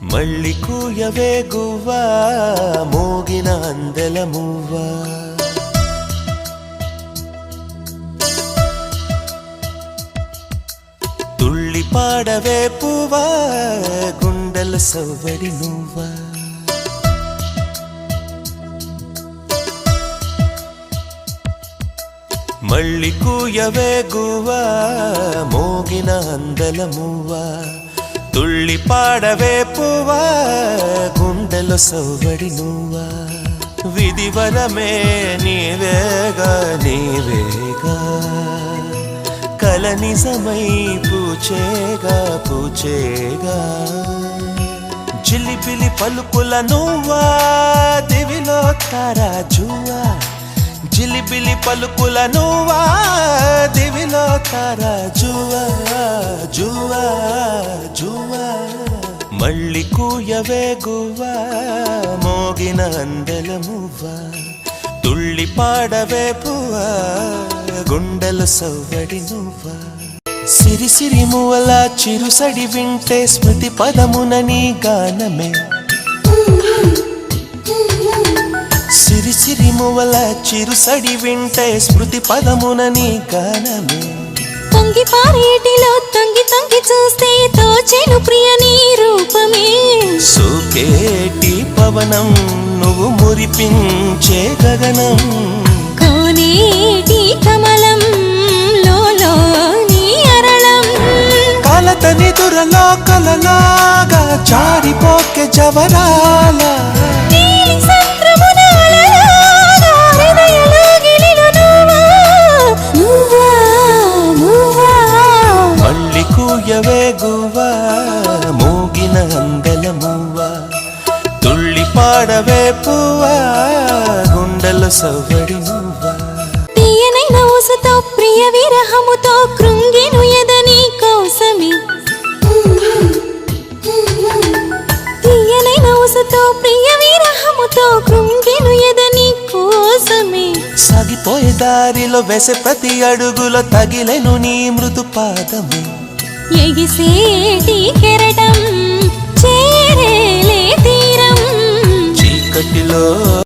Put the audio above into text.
మళ్ళీ కూయవే గువ్వా మోగిన అందెల మువ్వా తుళ్ళి పాడవే పువ్వా గుండెల సవ్వడి నువ్వా మళ్ళీ కూయవే గువ్వా మోగిన అందెల మువ్వా తుళ్ళి పాడవే పువ్వా గుండెల సవ్వడి నువ్వా విధివరమే నీవేగా నీవేగా కల నిజమై పూచేగా పూచేగా జిలిబిలి పలుకుల నువ్వా దివిలో తారాజువా జిలిబిలి పలుకుల నువ్వా దివిలో తారాజువా జువా జువా మళ్ళీ కూయవే గువ్వా మోగిన అందెల మువ్వా తుళ్ళి పాడవే పువ్వా గుండెల సవ్వడి నువ్వా సిరి సిరి మువ్వల చిరుసడి వింటే స్మృతి పదమున నీ గానమే సిరి సిరి మువ్వల చిరుసడి వింటే స్మృతి పదమున నీ గానమే తొంగి పారేటిలో తొంగి తొంగి చూస్తే తోచెను ప్రియ నీ రూపమే సోకేటి పవనం నువ్వు మురిపించే గగనం కోనేటి కమలం లోలో నీ అరళం కలతని దురలో కలలాగా జారిపోకే జవరాల నీలి సంద్రమున అలలాగా హృదయలో గిలిన నువ్వా నువ్వా మళ్ళీ కూయవే గువ్వా మోగిన అందెల మువ్వా తుళ్ళి పాడవే పువ్వా గుండెల సవ్వడి నువ్వా తీయనైన ఊసుతో ప్రియ విరహముతో కృంగెను ఎదని కోసమే తీయనైన ఊసుతో ప్రియ విరహముతో కృంగెను ఎదని కోసమే సాగిపోయే దారిలో వేసే ప్రతి అడుగులో తగిలెను నీ మృదు పాదమే ఎగిసేటి కెరటం చేరేలే తీరం చీకటిలో